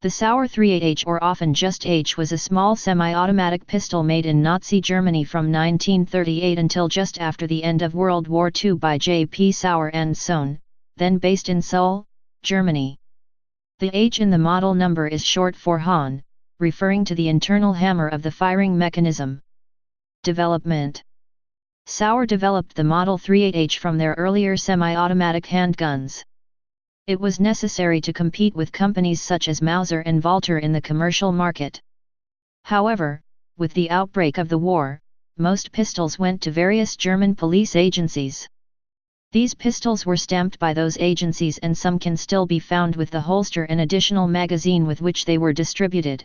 The Sauer 38H, or often just H, was a small semi-automatic pistol made in Nazi Germany from 1938 until just after the end of World War II by J.P. Sauer and Sohn, then based in Seoul, Germany. The H in the model number is short for Hahn, referring to the internal hammer of the firing mechanism. Development. Sauer developed the Model 38H from their earlier semi-automatic handguns. It was necessary to compete with companies such as Mauser and Walther in the commercial market. However, with the outbreak of the war, most pistols went to various German police agencies. These pistols were stamped by those agencies, and some can still be found with the holster and additional magazine with which they were distributed.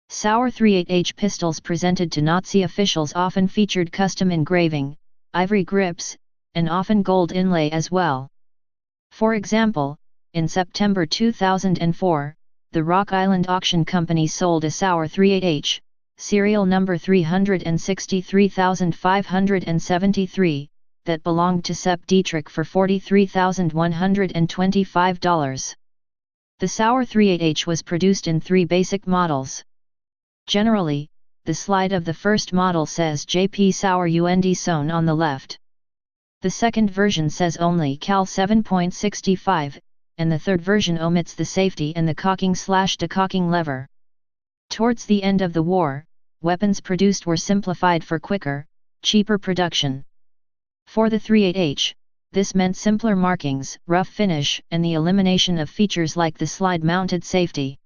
Sauer 38H pistols presented to Nazi officials often featured custom engraving, ivory grips, and often gold inlay as well. For example, in September 2004, the Rock Island Auction Company sold a Sauer 38H, serial number 363573, that belonged to Sepp Dietrich for $43,125. The Sauer 38H was produced in 3 basic models. Generally, the slide of the first model says J.P. Sauer und Sohn on the left. The second version says only Cal 7.65, and the third version omits the safety and the cocking/decocking lever. Towards the end of the war, weapons produced were simplified for quicker, cheaper production. For the 38H, this meant simpler markings, rough finish, and the elimination of features like the slide-mounted safety.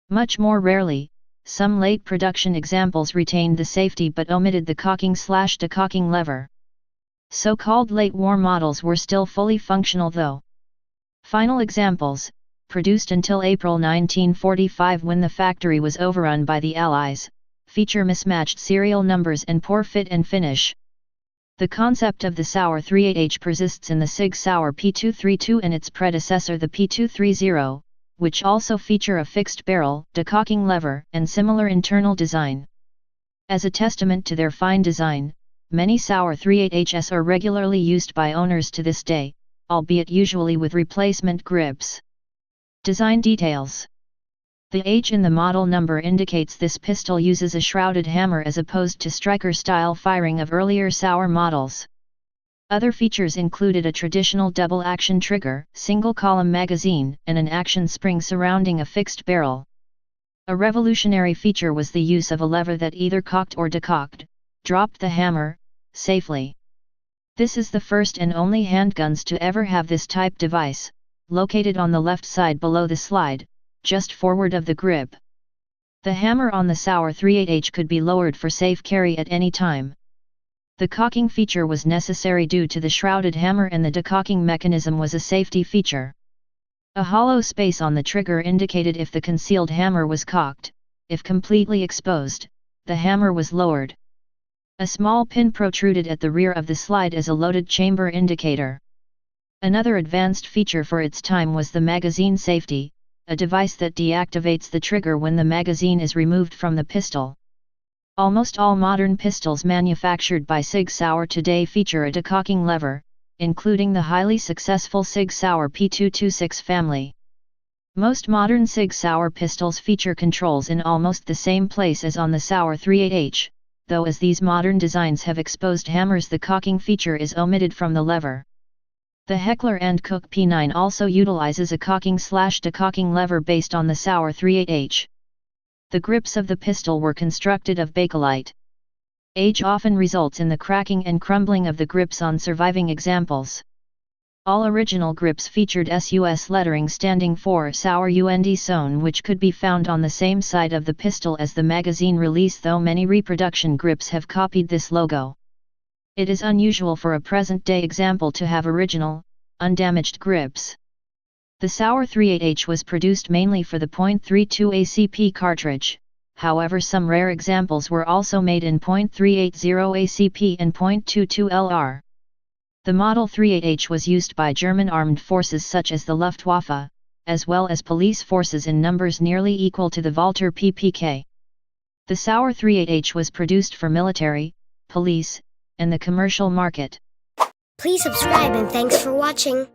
Much more rarely, some late production examples retained the safety but omitted the cocking/decocking lever. So-called late war models were still fully functional though. Final examples, produced until April 1945 when the factory was overrun by the Allies, feature mismatched serial numbers and poor fit and finish. The concept of the Sauer 38H persists in the Sig Sauer P232 and its predecessor the P230, which also feature a fixed barrel, decocking lever, and similar internal design. As a testament to their fine design, many Sauer 38Hs are regularly used by owners to this day, albeit usually with replacement grips. Design details. The H in the model number indicates this pistol uses a shrouded hammer as opposed to striker-style firing of earlier Sauer models. Other features included a traditional double-action trigger, single-column magazine, and an action spring surrounding a fixed barrel. A revolutionary feature was the use of a lever that either cocked or decocked, dropped the hammer, safely. This is the first and only handguns to ever have this type device, located on the left side below the slide, just forward of the grip. The hammer on the Sauer 38H could be lowered for safe carry at any time. The cocking feature was necessary due to the shrouded hammer, and the decocking mechanism was a safety feature. A hollow space on the trigger indicated if the concealed hammer was cocked. If completely exposed, the hammer was lowered. A small pin protruded at the rear of the slide as a loaded chamber indicator. Another advanced feature for its time was the magazine safety, a device that deactivates the trigger when the magazine is removed from the pistol. Almost all modern pistols manufactured by Sig Sauer today feature a decocking lever, including the highly successful Sig Sauer P226 family. Most modern Sig Sauer pistols feature controls in almost the same place as on the Sauer 38H. Though as these modern designs have exposed hammers, the cocking feature is omitted from the lever. The Heckler & Koch P9 also utilizes a cocking/decocking lever based on the Sauer 38H. The grips of the pistol were constructed of bakelite. Age often results in the cracking and crumbling of the grips on surviving examples. All original grips featured SUS lettering standing for Sauer und Sohn, which could be found on the same side of the pistol as the magazine release, though many reproduction grips have copied this logo. It is unusual for a present-day example to have original, undamaged grips. The Sauer 38H was produced mainly for the .32 ACP cartridge, however some rare examples were also made in .380 ACP and .22 LR. The Model 38H was used by German armed forces such as the Luftwaffe, as well as police forces in numbers nearly equal to the Walther PPK. The Sauer 38H was produced for military, police, and the commercial market. Please subscribe and thanks for watching.